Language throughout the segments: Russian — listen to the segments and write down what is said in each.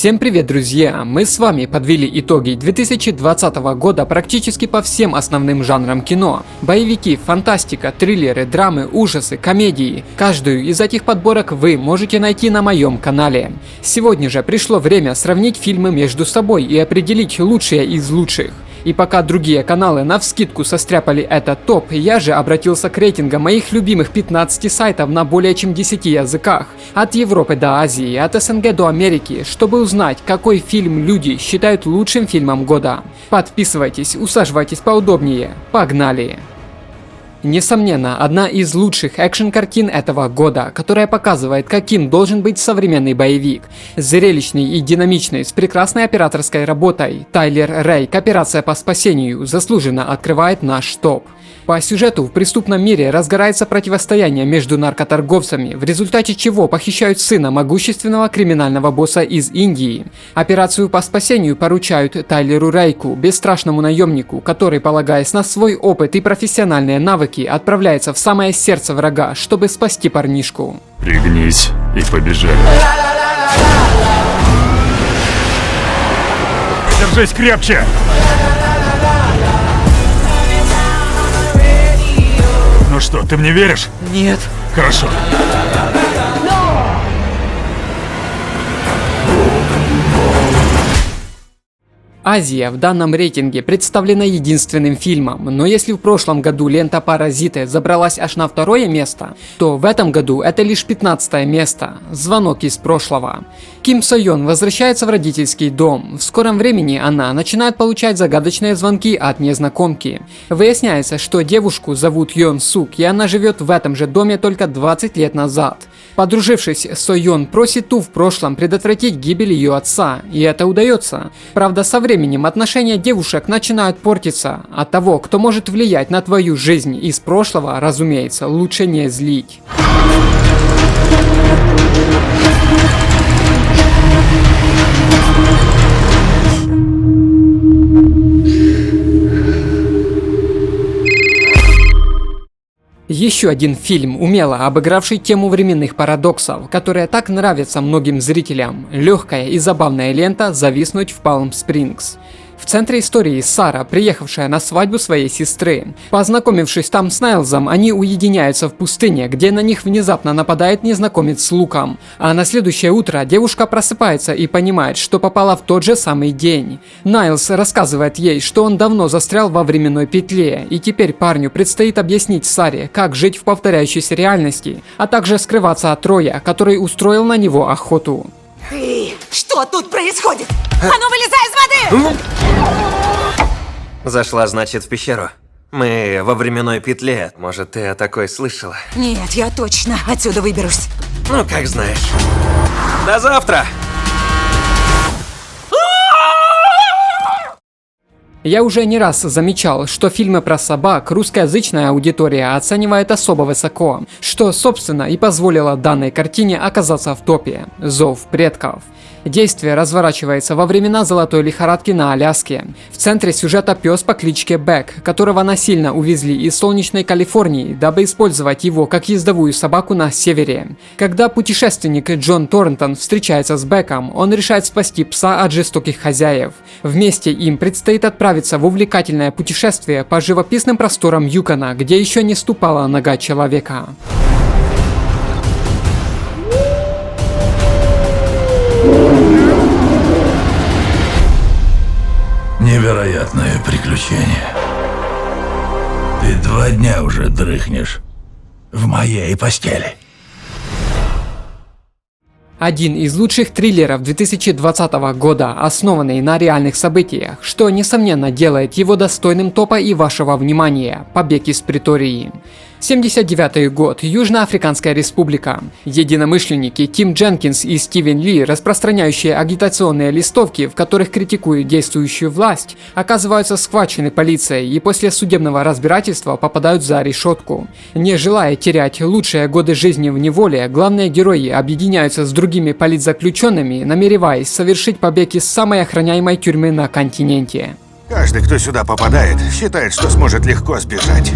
Всем привет, друзья! Мы с вами подвели итоги 2020 года практически по всем основным жанрам кино. Боевики, фантастика, триллеры, драмы, ужасы, комедии. Каждую из этих подборок вы можете найти на моем канале. Сегодня же пришло время сравнить фильмы между собой и определить лучшие из лучших. И пока другие каналы навскидку состряпали этот топ, я же обратился к рейтингам моих любимых 15 сайтов на более чем 10 языках. От Европы до Азии, от СНГ до Америки, чтобы узнать, какой фильм люди считают лучшим фильмом года. Подписывайтесь, усаживайтесь поудобнее. Погнали! Несомненно, одна из лучших экшн-картин этого года, которая показывает, каким должен быть современный боевик. Зрелищный и динамичный, с прекрасной операторской работой, Тайлер Рейк «Операция по спасению» заслуженно открывает наш топ. По сюжету в преступном мире разгорается противостояние между наркоторговцами, в результате чего похищают сына могущественного криминального босса из Индии. Операцию по спасению поручают Тайлеру Рейку, бесстрашному наемнику, который, полагаясь на свой опыт и профессиональные навыки, отправляется в самое сердце врага, чтобы спасти парнишку. Пригнись и побежали. Держись крепче! Ну что, ты мне веришь? Нет. Хорошо. Азия в данном рейтинге представлена единственным фильмом, но если в прошлом году лента «Паразиты» забралась аж на второе место, то в этом году это лишь 15 место. Звонок из прошлого. Ким Со Йон возвращается в родительский дом. В скором времени она начинает получать загадочные звонки от незнакомки. Выясняется, что девушку зовут Йон Сук, и она живет в этом же доме только 20 лет назад. Подружившись, Со Йон просит ту в прошлом предотвратить гибель ее отца, и это удается. Правда, со временем отношения девушек начинают портиться. От того, кто может влиять на твою жизнь из прошлого, разумеется, лучше не злить. Еще один фильм, умело обыгравший тему временных парадоксов, которые так нравятся многим зрителям. Легкая и забавная лента «Зависнуть в Палм-Спрингс». В центре истории Сара, приехавшая на свадьбу своей сестры. Познакомившись там с Найлзом, они уединяются в пустыне, где на них внезапно нападает незнакомец с луком. А на следующее утро девушка просыпается и понимает, что попала в тот же самый день. Найлз рассказывает ей, что он давно застрял во временной петле, и теперь парню предстоит объяснить Саре, как жить в повторяющейся реальности, а также скрываться от Роя, который устроил на него охоту. Что тут происходит? А ну, вылезай из воды! Зашла, значит, в пещеру. Мы во временной петле. Может, ты о такой слышала? Нет, я точно отсюда выберусь. Ну, как знаешь. До завтра! Я уже не раз замечал, что фильмы про собак русскоязычная аудитория оценивает особо высоко, что, собственно, и позволило данной картине оказаться в топе. «Зов предков». Действие разворачивается во времена золотой лихорадки на Аляске. В центре сюжета пес по кличке Бэк, которого насильно увезли из солнечной Калифорнии, дабы использовать его как ездовую собаку на севере. Когда путешественник Джон Торнтон встречается с Бэком, он решает спасти пса от жестоких хозяев. Вместе им предстоит отправиться в увлекательное путешествие по живописным просторам Юкона, где еще не ступала нога человека. Невероятное приключение. Ты 2 дня уже дрыхнешь в моей постели. Один из лучших триллеров 2020 года, основанный на реальных событиях, что, несомненно, делает его достойным топа и вашего внимания. «Побег из Претории». 79-й год. Южноафриканская республика. Единомышленники Тим Дженкинс и Стивен Ли, распространяющие агитационные листовки, в которых критикуют действующую власть, оказываются схвачены полицией и после судебного разбирательства попадают за решетку. Не желая терять лучшие годы жизни в неволе, главные герои объединяются с другими политзаключенными, намереваясь совершить побег из самой охраняемой тюрьмы на континенте. Каждый, кто сюда попадает, считает, что сможет легко сбежать.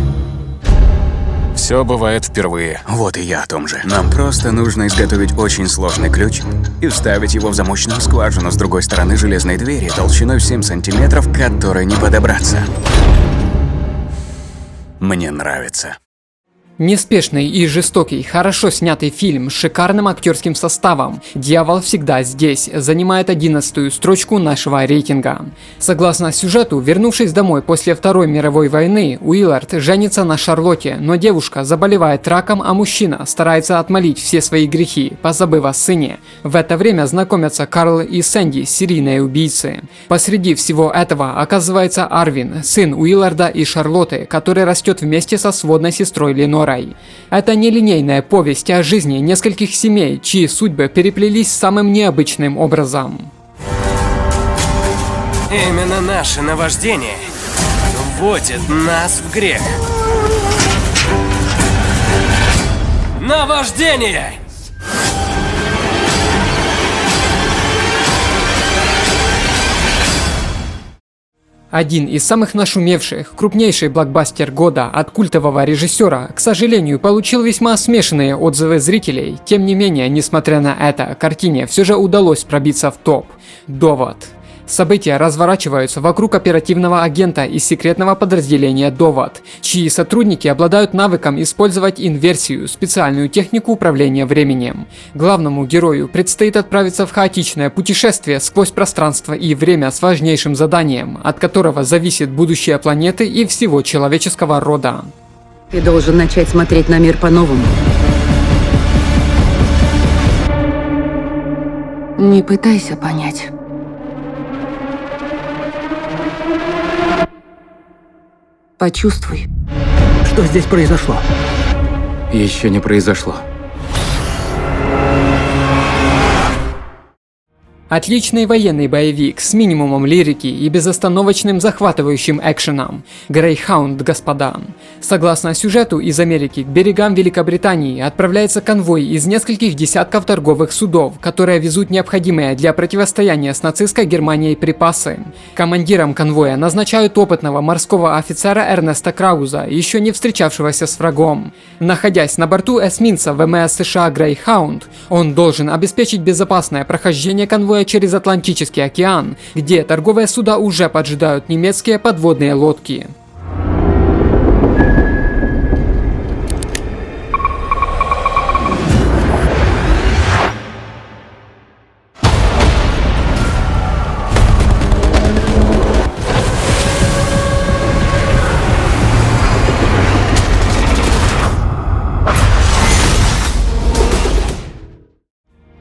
Все бывает впервые. Вот и я о том же. Нам просто нужно изготовить очень сложный ключ и вставить его в замочную скважину с другой стороны железной двери толщиной в 7 сантиметров, к которой не подобраться. Мне нравится. Неспешный и жестокий, хорошо снятый фильм с шикарным актерским составом «Дьявол всегда здесь» занимает 11-ю строчку нашего рейтинга. Согласно сюжету, вернувшись домой после Второй мировой войны, Уиллард женится на Шарлотте, но девушка заболевает раком, а мужчина старается отмолить все свои грехи, позабыв о сыне. В это время знакомятся Карл и Сэнди, серийные убийцы. Посреди всего этого оказывается Арвин, сын Уилларда и Шарлотты, который растет вместе со сводной сестрой Ленорой. Это нелинейная повесть о жизни нескольких семей, чьи судьбы переплелись самым необычным образом. Именно наше наваждение вводит нас в грех. Наваждение! Один из самых нашумевших, крупнейший блокбастер года от культового режиссера, к сожалению, получил весьма смешанные отзывы зрителей. Тем не менее, несмотря на это, картине все же удалось пробиться в топ. «Довод». События разворачиваются вокруг оперативного агента из секретного подразделения «Довод», чьи сотрудники обладают навыком использовать инверсию, специальную технику управления временем. Главному герою предстоит отправиться в хаотичное путешествие сквозь пространство и время с важнейшим заданием, от которого зависит будущее планеты и всего человеческого рода. Ты должен начать смотреть на мир по-новому. Не пытайся понять. Почувствуй. Что здесь произошло? Еще не произошло. Отличный военный боевик с минимумом лирики и безостановочным захватывающим экшеном. Грейхаунд, господа. Согласно сюжету, из Америки к берегам Великобритании отправляется конвой из нескольких десятков торговых судов, которые везут необходимые для противостояния с нацистской Германией припасы. Командиром конвоя назначают опытного морского офицера Эрнеста Крауза, еще не встречавшегося с врагом. Находясь на борту эсминца ВМС США Грейхаунд, он должен обеспечить безопасное прохождение конвоя через Атлантический океан, где торговые суда уже поджидают немецкие подводные лодки.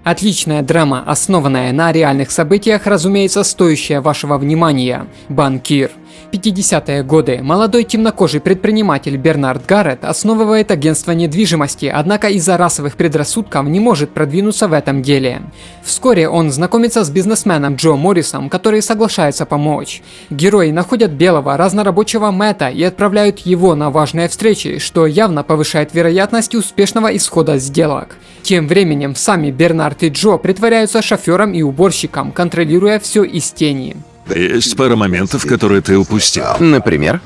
Отличная драма, основанная на реальных событиях, разумеется, стоящая вашего внимания. «Банкир». 50-е годы молодой темнокожий предприниматель Бернард Гаррет основывает агентство недвижимости, однако из-за расовых предрассудков не может продвинуться в этом деле. Вскоре он знакомится с бизнесменом Джо Моррисом, который соглашается помочь. Герои находят белого разнорабочего Мэтта и отправляют его на важные встречи, что явно повышает вероятность успешного исхода сделок. Тем временем сами Бернард и Джо притворяются шофером и уборщиком, контролируя все из тени. Есть пара моментов, которые ты упустил. Например?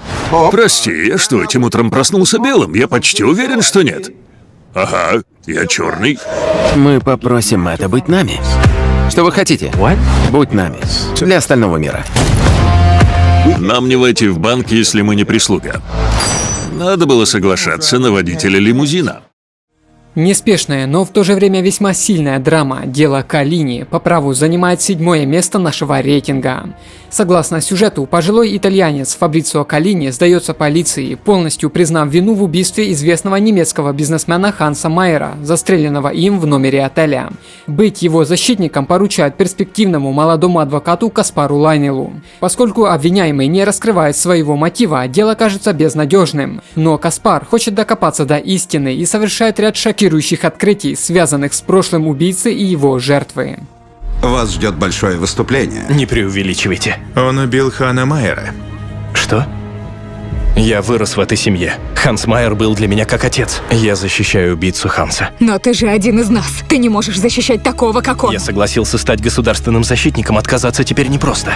Прости, я что, этим утром проснулся белым? Я почти уверен, что нет. Ага, я черный. Мы попросим Мэтта быть нами. Что вы хотите? Будь нами. Для остального мира. Нам не войти в банк, если мы не прислуга. Надо было соглашаться на водителя лимузина. Неспешная, но в то же время весьма сильная драма «Дело Калини» по праву занимает 7-е место нашего рейтинга. Согласно сюжету, пожилой итальянец Фабрицио Калини сдается полиции, полностью признав вину в убийстве известного немецкого бизнесмена Ханса Майера, застреленного им в номере отеля. Быть его защитником поручают перспективному молодому адвокату Каспару Лайнелу. Поскольку обвиняемый не раскрывает своего мотива, дело кажется безнадежным. Но Каспар хочет докопаться до истины и совершает ряд шокирующих открытий, связанных с прошлым убийцы и его жертвы. Вас ждет большое выступление. Не преувеличивайте. Он убил Хана Майера. Что? Я вырос в этой семье. Ханс Майер был для меня как отец. Я защищаю убийцу Ханса. Но ты же один из нас. Ты не можешь защищать такого, как он. Я согласился стать государственным защитником, отказаться теперь непросто.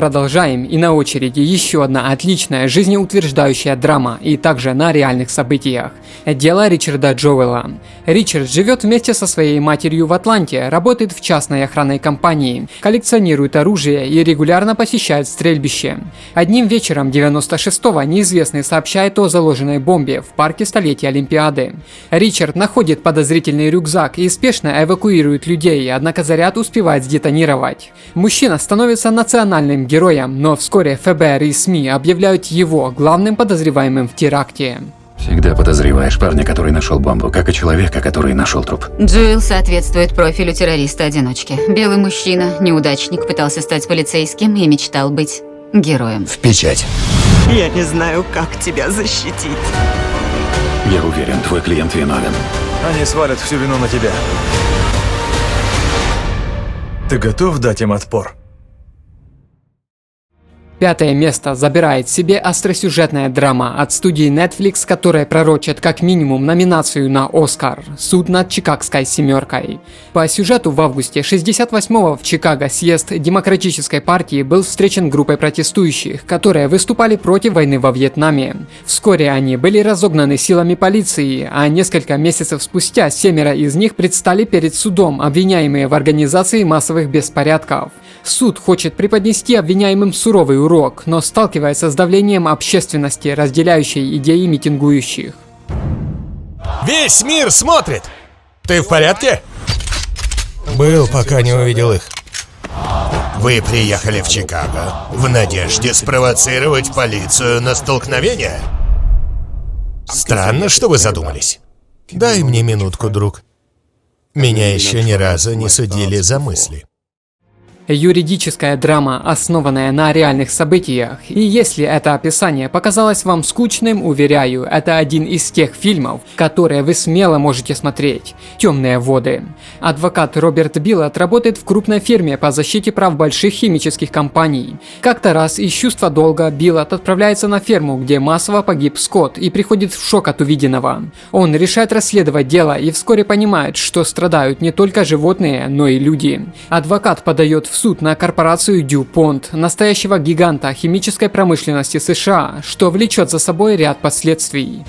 продолжаем, и на очереди еще одна отличная жизнеутверждающая драма, и также на реальных событиях. Дело Ричарда Джоэла. Ричард живет вместе со своей матерью в Атланте, работает в частной охранной компании, коллекционирует оружие и регулярно посещает стрельбище. Одним вечером 96-го неизвестный сообщает о заложенной бомбе в парке столетия Олимпиады. Ричард находит подозрительный рюкзак и спешно эвакуирует людей, однако заряд успевает сдетонировать. Мужчина становится национальным героем, но вскоре ФБР и СМИ объявляют его главным подозреваемым в теракте. Всегда подозреваешь парня, который нашел бомбу, как и человека, который нашел труп. Джоэл соответствует профилю террориста-одиночки. Белый мужчина, неудачник, пытался стать полицейским и мечтал быть героем. В печать. Я не знаю, как тебя защитить. Я уверен, твой клиент виновен. Они свалят всю вину на тебя. Ты готов дать им отпор? Пятое место забирает себе остросюжетная драма от студии Netflix, которая пророчит как минимум номинацию на Оскар «Суд над Чикагской семеркой». По сюжету в августе 68-го в Чикаго съезд Демократической партии был встречен группой протестующих, которые выступали против войны во Вьетнаме. Вскоре они были разогнаны силами полиции, а несколько месяцев спустя 7 из них предстали перед судом, обвиняемые в организации массовых беспорядков. Суд хочет преподнести обвиняемым суровый урок, но сталкивается с давлением общественности, разделяющей идеи митингующих. Весь мир смотрит! Ты в порядке? Был, пока не увидел их. Вы приехали в Чикаго в надежде спровоцировать полицию на столкновение? Странно, что вы задумались. Дай мне минутку, друг. Меня еще ни разу не судили за мысли. Юридическая драма, основанная на реальных событиях. И если это описание показалось вам скучным, уверяю, это один из тех фильмов, которые вы смело можете смотреть. «Темные воды». Адвокат Роберт Биллот работает в крупной фирме по защите прав больших химических компаний. Как-то раз из чувства долга Биллот отправляется на ферму, где массово погиб скот, и приходит в шок от увиденного. Он решает расследовать дело и вскоре понимает, что страдают не только животные, но и люди. Адвокат подает в суд на корпорацию DuPont, настоящего гиганта химической промышленности США, что влечет за собой ряд последствий.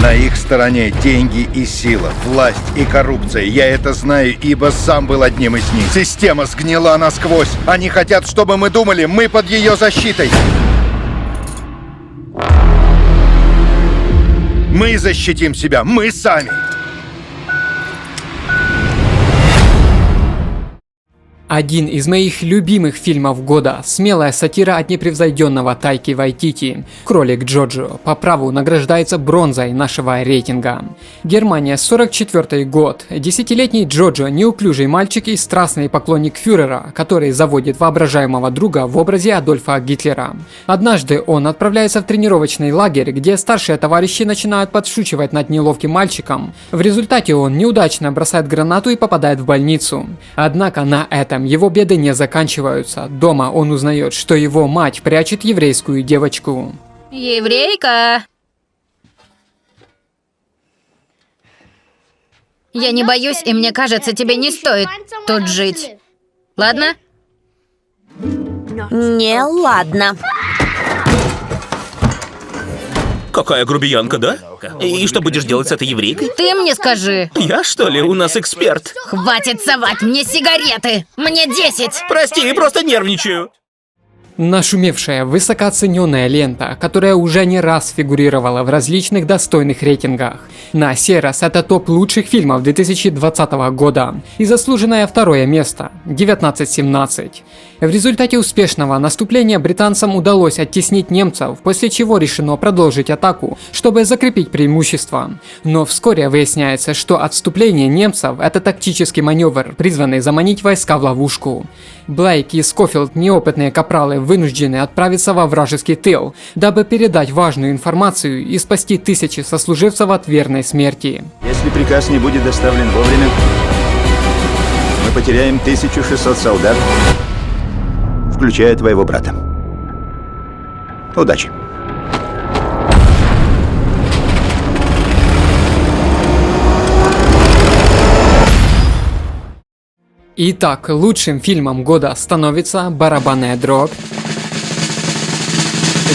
На их стороне деньги и сила, власть и коррупция. Я это знаю, ибо сам был одним из них. Система сгнила насквозь. Они хотят, чтобы мы думали, мы под ее защитой. Мы защитим себя, мы сами. Один из моих любимых фильмов года – смелая сатира от непревзойденного Тайки Вайтити. «Кролик Джоджо» по праву награждается бронзой нашего рейтинга. Германия, 44-й год. 10-летний Джоджо – неуклюжий мальчик и страстный поклонник фюрера, который заводит воображаемого друга в образе Адольфа Гитлера. Однажды он отправляется в тренировочный лагерь, где старшие товарищи начинают подшучивать над неловким мальчиком. В результате он неудачно бросает гранату и попадает в больницу. Однако на этом его беды не заканчиваются. Дома он узнает, что его мать прячет еврейскую девочку. Еврейка! Я не боюсь, и мне кажется, тебе не стоит тут жить. Ладно? Не ладно. Какая грубиянка, да? И что будешь делать с этой еврейкой? Ты мне скажи. Я, что ли? У нас эксперт. Хватит совать мне сигареты! Мне 10! Прости, я просто нервничаю. Нашумевшая, высокооцененная лента, которая уже не раз фигурировала в различных достойных рейтингах. На сей раз это топ лучших фильмов 2020 года и заслуженное второе место – 1917. В результате успешного наступления британцам удалось оттеснить немцев, после чего решено продолжить атаку, чтобы закрепить преимущество. Но вскоре выясняется, что отступление немцев – это тактический маневр, призванный заманить войска в ловушку. Блейк и Скофилд, неопытные капралы, вынуждены отправиться во вражеский тыл, дабы передать важную информацию и спасти тысячи сослуживцев от верной смерти. Если приказ не будет доставлен вовремя, мы потеряем 1600 солдат, включая твоего брата. Удачи. Итак, лучшим фильмом года становится «Барабанная дробь»,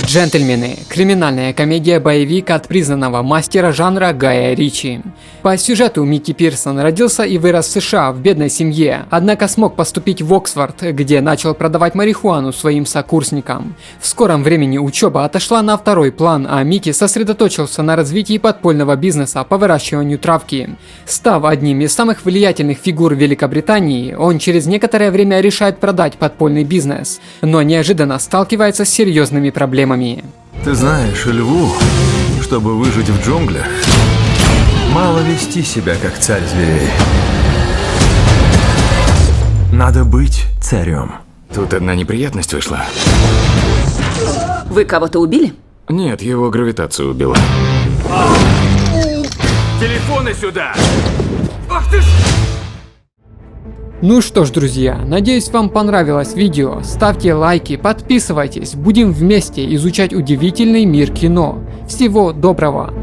«Джентльмены» – криминальная комедия-боевик от признанного мастера жанра Гая Ричи. По сюжету Микки Пирсон родился и вырос в США в бедной семье, однако смог поступить в Оксфорд, где начал продавать марихуану своим сокурсникам. В скором времени учеба отошла на второй план, а Микки сосредоточился на развитии подпольного бизнеса по выращиванию травки. Став одним из самых влиятельных фигур Великобритании, он через некоторое время решает продать подпольный бизнес, но неожиданно сталкивается с серьезными проблемами. Ты знаешь, льву, чтобы выжить в джунглях, мало вести себя как царь зверей. Надо быть царем. Тут одна неприятность вышла. Вы кого-то убили? Нет, его гравитация убила. Телефоны сюда! Ах ты ж! Ну что ж, друзья, надеюсь, вам понравилось видео. Ставьте лайки, подписывайтесь, будем вместе изучать удивительный мир кино. Всего доброго!